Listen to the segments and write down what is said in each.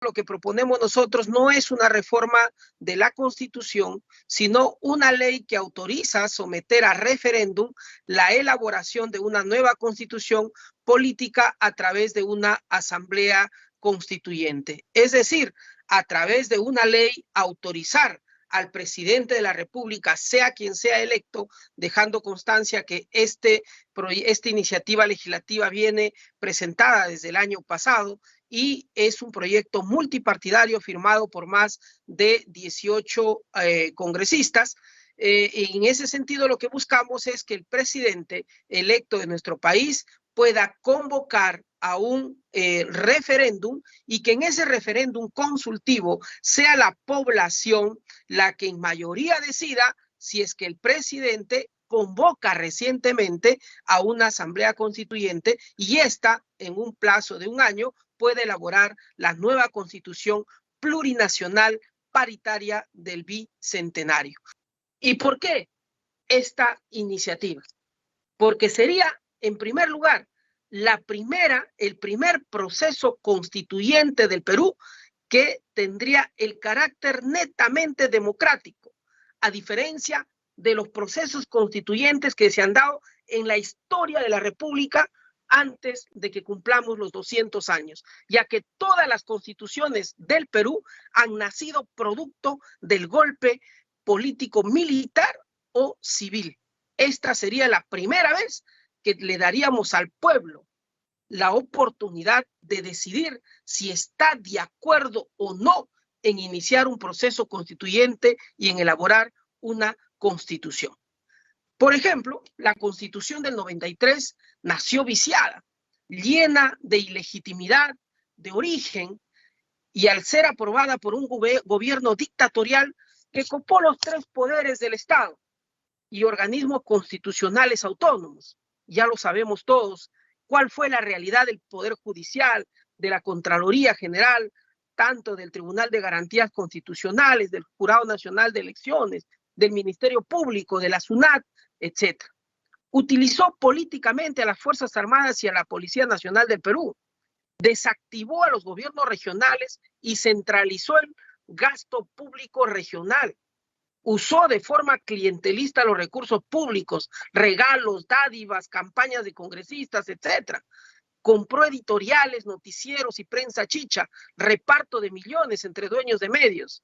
lo que proponemos nosotros no es una reforma de la Constitución, sino una ley que autoriza someter a referéndum la elaboración de una nueva Constitución política a través de una asamblea constituyente. Es decir, a través de una ley autorizar al presidente de la República, sea quien sea electo, dejando constancia que esta iniciativa legislativa viene presentada desde el año pasado y es un proyecto multipartidario firmado por más de 18 congresistas. En ese sentido, lo que buscamos es que el presidente electo de nuestro país pueda convocar a un referéndum y que en ese referéndum consultivo sea la población la que en mayoría decida si es que el presidente convoca recientemente a una asamblea constituyente y esta, en un plazo de un año, puede elaborar la nueva constitución plurinacional paritaria del bicentenario. ¿Y por qué esta iniciativa? Porque sería, en primer lugar, el primer proceso constituyente del Perú que tendría el carácter netamente democrático, a diferencia de los procesos constituyentes que se han dado en la historia de la República antes de que cumplamos los 200 años, ya que todas las constituciones del Perú han nacido producto del golpe político militar o civil. Esta sería la primera vez que le daríamos al pueblo la oportunidad de decidir si está de acuerdo o no en iniciar un proceso constituyente y en elaborar una constitución. Por ejemplo, la Constitución del 93 nació viciada, llena de ilegitimidad de origen y al ser aprobada por un gobierno dictatorial que copó los tres poderes del Estado y organismos constitucionales autónomos. Ya lo sabemos todos, cuál fue la realidad del Poder Judicial, de la Contraloría General, tanto del Tribunal de Garantías Constitucionales, del Jurado Nacional de Elecciones, del Ministerio Público, de la SUNAT, etc. Utilizó políticamente a las Fuerzas Armadas y a la Policía Nacional del Perú, desactivó a los gobiernos regionales y centralizó el gasto público regional. Usó de forma clientelista los recursos públicos, regalos, dádivas, campañas de congresistas, etc. Compró editoriales, noticieros y prensa chicha, reparto de millones entre dueños de medios,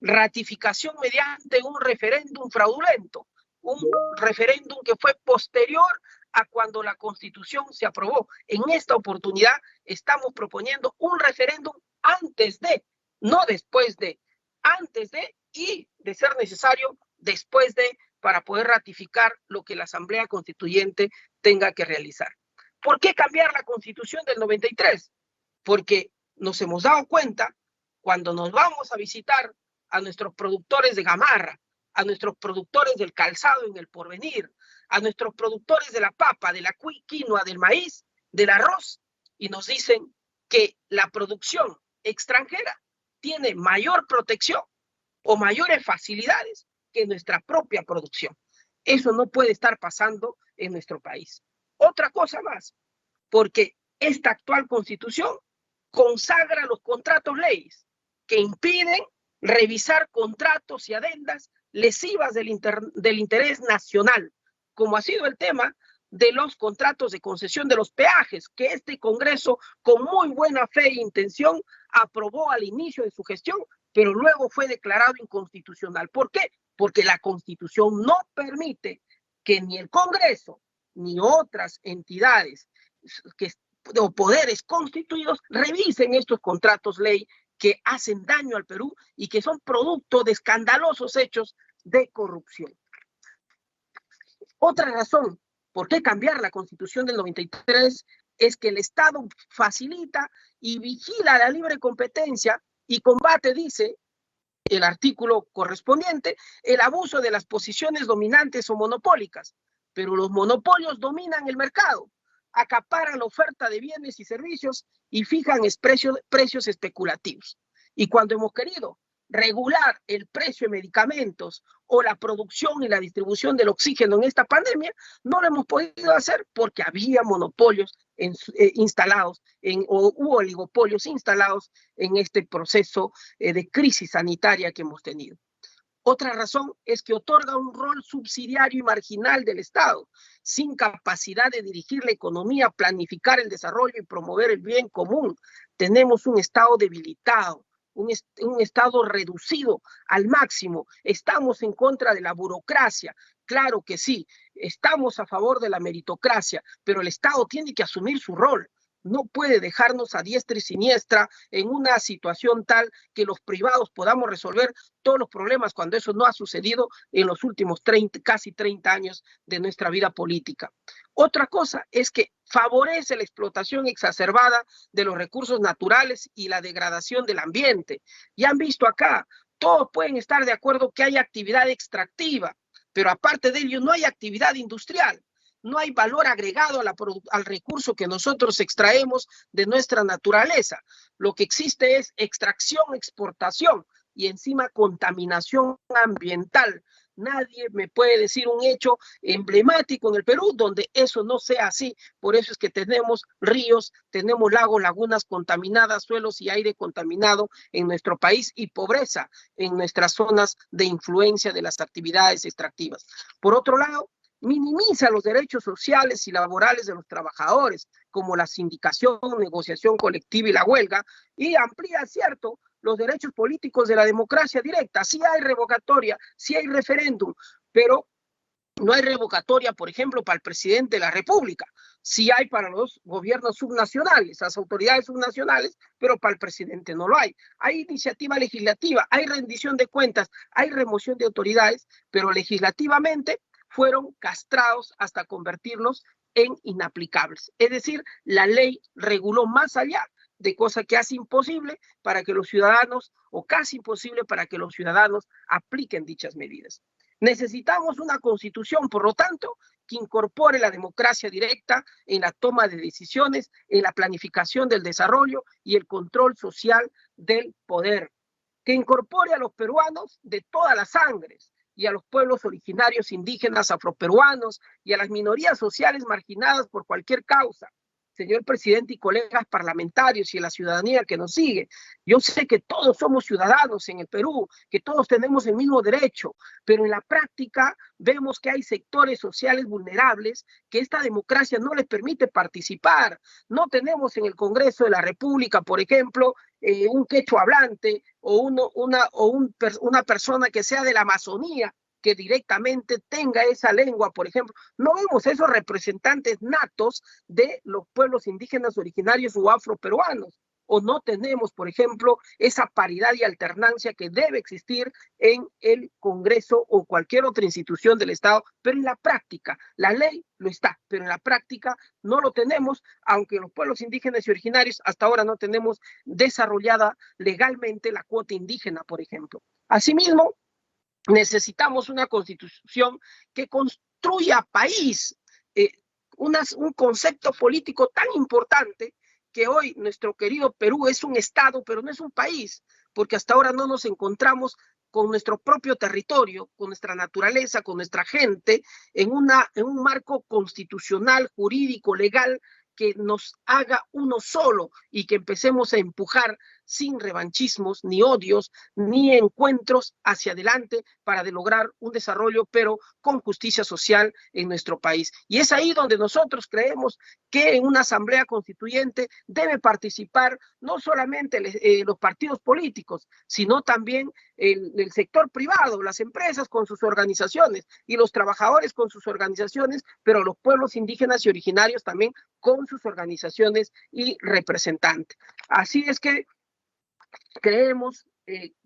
ratificación mediante un referéndum fraudulento, un referéndum que fue posterior a cuando la Constitución se aprobó. En esta oportunidad estamos proponiendo un referéndum antes de, no después de, antes de y, de ser necesario, después de, para poder ratificar lo que la Asamblea Constituyente tenga que realizar. ¿Por qué cambiar la Constitución del 93? Porque nos hemos dado cuenta, cuando nos vamos a visitar a nuestros productores de gamarra, a nuestros productores del calzado en el Porvenir, a nuestros productores de la papa, de la quinoa, del maíz, del arroz, y nos dicen que la producción extranjera tiene mayor protección o mayores facilidades que nuestra propia producción. Eso no puede estar pasando en nuestro país. Otra cosa más, porque esta actual Constitución consagra los contratos leyes que impiden revisar contratos y adendas lesivas del interés nacional, como ha sido el tema de los contratos de concesión de los peajes, que este Congreso, con muy buena fe e intención, aprobó al inicio de su gestión, pero luego fue declarado inconstitucional. ¿Por qué? Porque la Constitución no permite que ni el Congreso ni otras entidades o poderes constituidos revisen estos contratos ley que hacen daño al Perú y que son producto de escandalosos hechos de corrupción. Otra razón por qué cambiar la Constitución del 93 es que el Estado facilita y vigila la libre competencia y combate, dice el artículo correspondiente, el abuso de las posiciones dominantes o monopólicas. Pero los monopolios dominan el mercado, acaparan la oferta de bienes y servicios y fijan precios especulativos. Y cuando hemos querido regular el precio de medicamentos o la producción y la distribución del oxígeno en esta pandemia, no lo hemos podido hacer porque había monopolios instalados u oligopolios instalados en este proceso de crisis sanitaria que hemos tenido. Otra razón es que otorga un rol subsidiario y marginal del Estado, sin capacidad de dirigir la economía, planificar el desarrollo y promover el bien común. Tenemos un Estado debilitado, un Estado reducido al máximo. Estamos en contra de la burocracia. Claro que sí, estamos a favor de la meritocracia, pero el Estado tiene que asumir su rol. No puede dejarnos a diestra y siniestra en una situación tal que los privados podamos resolver todos los problemas cuando eso no ha sucedido en los últimos casi 30 años de nuestra vida política. Otra cosa es que favorece la explotación exacerbada de los recursos naturales y la degradación del ambiente. Ya han visto acá, todos pueden estar de acuerdo que hay actividad extractiva, pero aparte de ello no hay actividad industrial. No hay valor agregado al recurso que nosotros extraemos de nuestra naturaleza. Lo que existe es extracción, exportación y encima contaminación ambiental. Nadie me puede decir un hecho emblemático en el Perú donde eso no sea así. Por eso es que tenemos ríos, tenemos lagos, lagunas contaminadas, suelos y aire contaminado en nuestro país y pobreza en nuestras zonas de influencia de las actividades extractivas. Por otro lado, minimiza los derechos sociales y laborales de los trabajadores, como la sindicación, negociación colectiva y la huelga, y amplía, cierto, los derechos políticos de la democracia directa. Sí hay revocatoria, sí hay referéndum, pero no hay revocatoria, por ejemplo, para el presidente de la República. Sí hay para los gobiernos subnacionales, las autoridades subnacionales, pero para el presidente no lo hay. Hay iniciativa legislativa, hay rendición de cuentas, hay remoción de autoridades, pero legislativamente fueron castrados hasta convertirlos en inaplicables. Es decir, la ley reguló más allá de cosa que hace imposible para que los ciudadanos, o casi imposible para que los ciudadanos apliquen dichas medidas. Necesitamos una constitución, por lo tanto, que incorpore la democracia directa en la toma de decisiones, en la planificación del desarrollo y el control social del poder, que incorpore a los peruanos de todas las sangres, y a los pueblos originarios indígenas afroperuanos y a las minorías sociales marginadas por cualquier causa. Señor presidente y colegas parlamentarios y la ciudadanía que nos sigue, yo sé que todos somos ciudadanos en el Perú, que todos tenemos el mismo derecho, pero en la práctica vemos que hay sectores sociales vulnerables que esta democracia no les permite participar. No tenemos en el Congreso de la República, por ejemplo, un quechua hablante o una persona que sea de la Amazonía, que directamente tenga esa lengua, por ejemplo. No vemos esos representantes natos de los pueblos indígenas originarios o afroperuanos. O no tenemos, por ejemplo, esa paridad y alternancia que debe existir en el Congreso o cualquier otra institución del Estado, pero en la práctica, la ley lo está, pero en la práctica no lo tenemos, aunque los pueblos indígenas y originarios hasta ahora no tenemos desarrollada legalmente la cuota indígena, por ejemplo. Asimismo, necesitamos una constitución que construya país, un concepto político tan importante que hoy nuestro querido Perú es un estado, pero no es un país, porque hasta ahora no nos encontramos con nuestro propio territorio, con nuestra naturaleza, con nuestra gente, en un marco constitucional, jurídico, legal, que nos haga uno solo y que empecemos a empujar sin revanchismos, ni odios, ni encuentros hacia adelante para lograr un desarrollo, pero con justicia social en nuestro país. Y es ahí donde nosotros creemos que en una asamblea constituyente debe participar no solamente los partidos políticos, sino también el sector privado, las empresas con sus organizaciones y los trabajadores con sus organizaciones, pero los pueblos indígenas y originarios también con sus organizaciones y representantes. Así es que creemos,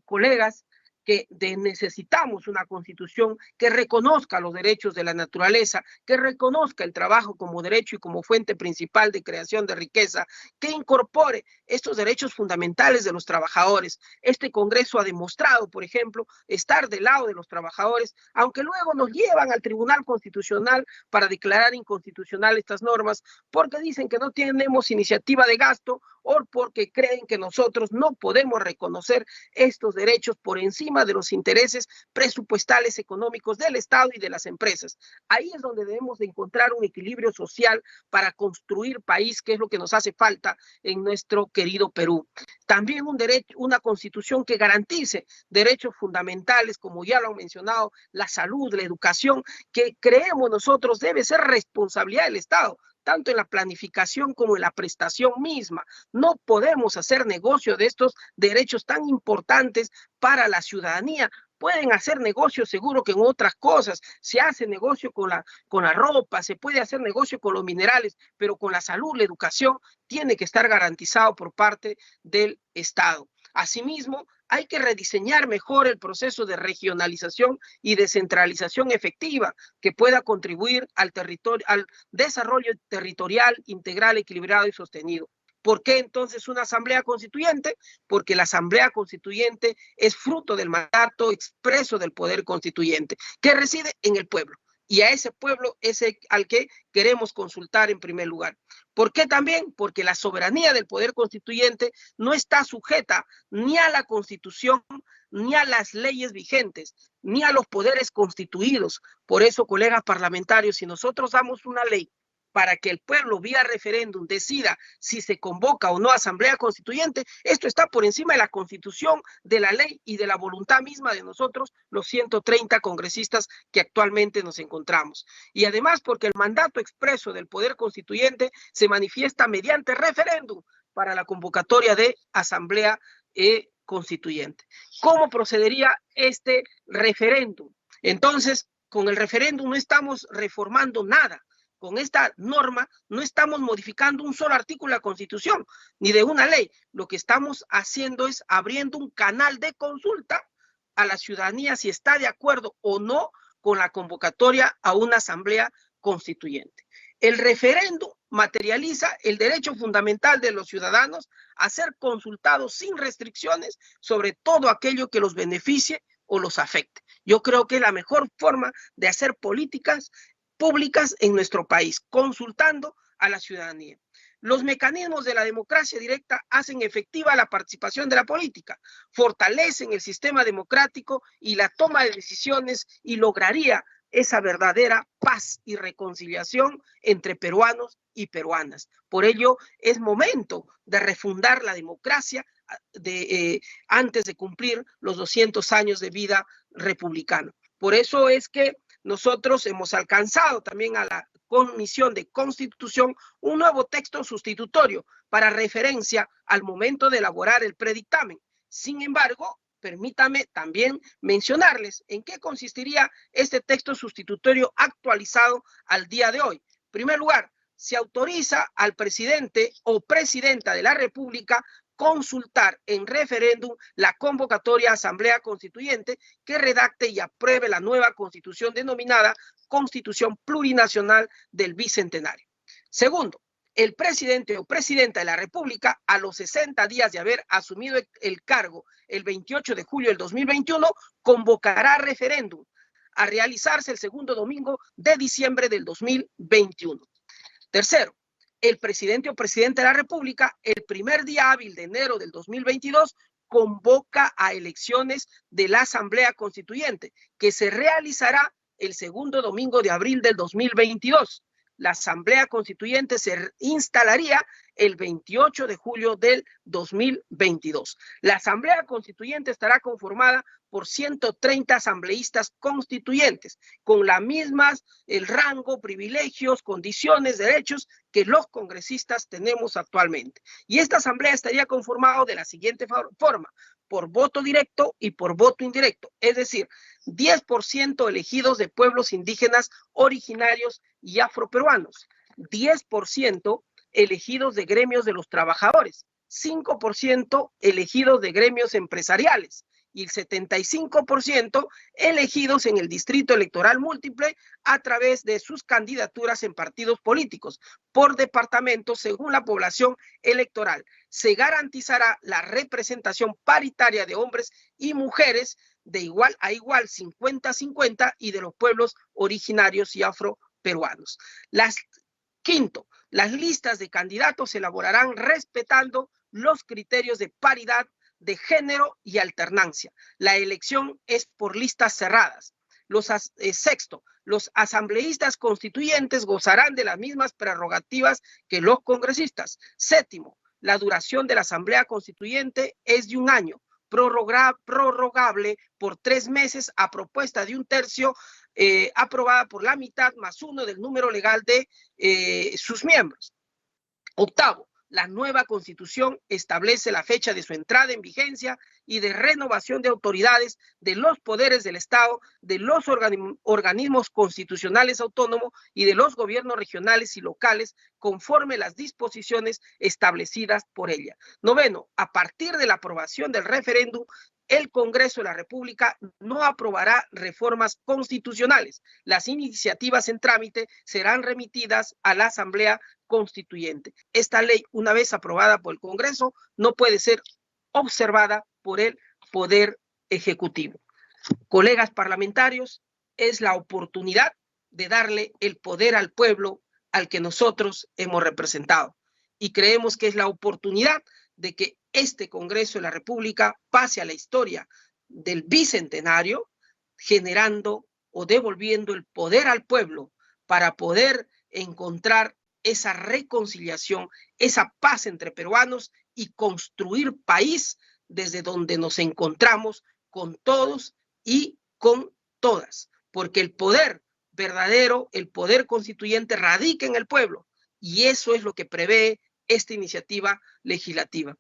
colegas, que necesitamos una constitución que reconozca los derechos de la naturaleza, que reconozca el trabajo como derecho y como fuente principal de creación de riqueza, que incorpore estos derechos fundamentales de los trabajadores. Este Congreso ha demostrado, por ejemplo, estar del lado de los trabajadores, aunque luego nos llevan al Tribunal Constitucional para declarar inconstitucional estas normas, porque dicen que no tenemos iniciativa de gasto o porque creen que nosotros no podemos reconocer estos derechos por encima de los intereses presupuestales económicos del Estado y de las empresas. Ahí es donde debemos de encontrar un equilibrio social para construir país, que es lo que nos hace falta en nuestro querido Perú. También un derecho, una constitución que garantice derechos fundamentales, como ya lo han mencionado, la salud, la educación, que creemos nosotros debe ser responsabilidad del Estado, tanto en la planificación como en la prestación misma. No podemos hacer negocio de estos derechos tan importantes para la ciudadanía. Pueden hacer negocio seguro que en otras cosas, se hace negocio con la ropa, se puede hacer negocio con los minerales, pero con la salud, la educación, tiene que estar garantizado por parte del Estado. Asimismo, hay que rediseñar mejor el proceso de regionalización y descentralización efectiva que pueda contribuir al desarrollo territorial integral, equilibrado y sostenido. ¿Por qué entonces una asamblea constituyente? Porque la asamblea constituyente es fruto del mandato expreso del poder constituyente, que reside en el pueblo. Y a ese pueblo es al que queremos consultar en primer lugar. ¿Por qué también? Porque la soberanía del poder constituyente no está sujeta ni a la Constitución, ni a las leyes vigentes, ni a los poderes constituidos. Por eso, colegas parlamentarios, si nosotros damos una ley para que el pueblo vía referéndum decida si se convoca o no asamblea constituyente, esto está por encima de la Constitución, de la ley y de la voluntad misma de nosotros, los 130 congresistas que actualmente nos encontramos. Y además porque el mandato expreso del poder constituyente se manifiesta mediante referéndum para la convocatoria de asamblea constituyente. ¿Cómo procedería este referéndum? Entonces, con el referéndum no estamos reformando nada. Con esta norma no estamos modificando un solo artículo de la Constitución, ni de una ley. Lo que estamos haciendo es abriendo un canal de consulta a la ciudadanía si está de acuerdo o no con la convocatoria a una asamblea constituyente. El referéndum materializa el derecho fundamental de los ciudadanos a ser consultados sin restricciones sobre todo aquello que los beneficie o los afecte. Yo creo que es la mejor forma de hacer políticas públicas en nuestro país, consultando a la ciudadanía. Los mecanismos de la democracia directa hacen efectiva la participación de la política, fortalecen el sistema democrático y la toma de decisiones y lograría esa verdadera paz y reconciliación entre peruanos y peruanas. Por ello, es momento de refundar la democracia antes de cumplir los 200 años de vida republicana. Por eso es que nosotros hemos alcanzado también a la Comisión de Constitución un nuevo texto sustitutorio para referencia al momento de elaborar el predictamen. Sin embargo, permítame también mencionarles en qué consistiría este texto sustitutorio actualizado al día de hoy. En primer lugar, se autoriza al presidente o presidenta de la República consultar en referéndum la convocatoria a Asamblea Constituyente que redacte y apruebe la nueva constitución denominada Constitución Plurinacional del Bicentenario. Segundo, el presidente o presidenta de la República, a los 60 días de haber asumido el cargo el 28 de julio del 2021, convocará referéndum a realizarse el segundo domingo de diciembre del 2021. Tercero, el presidente o presidenta de la República, el primer día hábil de enero del 2022, convoca a elecciones de la Asamblea Constituyente, que se realizará el segundo domingo de abril del 2022. La Asamblea Constituyente se instalaría el 28 de julio del 2022. La Asamblea Constituyente estará conformada por 130 asambleístas constituyentes, con las mismas, el rango, privilegios, condiciones, derechos que los congresistas tenemos actualmente. Y esta asamblea estaría conformada de la siguiente forma: por voto directo y por voto indirecto, es decir, 10% elegidos de pueblos indígenas originarios y afroperuanos, 10% elegidos de gremios de los trabajadores, 5% elegidos de gremios empresariales y el 75% elegidos en el distrito electoral múltiple a través de sus candidaturas en partidos políticos por departamento según la población electoral. Se garantizará la representación paritaria de hombres y mujeres de igual a igual, 50-50, y de los pueblos originarios y afroperuanos. Quinto, las listas de candidatos se elaborarán respetando los criterios de paridad, de género y alternancia. La elección es por listas cerradas. Sexto, los asambleístas constituyentes gozarán de las mismas prerrogativas que los congresistas. Séptimo, la duración de la asamblea constituyente es de 1 año, prorrogable por 3 meses a propuesta de 1/3, aprobada por la mitad más 1 del número legal de sus miembros. Octavo, la nueva Constitución establece la fecha de su entrada en vigencia y de renovación de autoridades de los poderes del Estado, de los organismos constitucionales autónomos y de los gobiernos regionales y locales, conforme las disposiciones establecidas por ella. Noveno, a partir de la aprobación del referéndum, el Congreso de la República no aprobará reformas constitucionales. Las iniciativas en trámite serán remitidas a la Asamblea Constituyente. Esta ley, una vez aprobada por el Congreso, no puede ser observada por el Poder Ejecutivo. Colegas parlamentarios, es la oportunidad de darle el poder al pueblo al que nosotros hemos representado. Y creemos que es la oportunidad de que este Congreso de la República pase a la historia del bicentenario, generando o devolviendo el poder al pueblo para poder encontrar esa reconciliación, esa paz entre peruanos y construir país desde donde nos encontramos con todos y con todas, porque el poder verdadero, el poder constituyente radica en el pueblo y eso es lo que prevé esta iniciativa legislativa.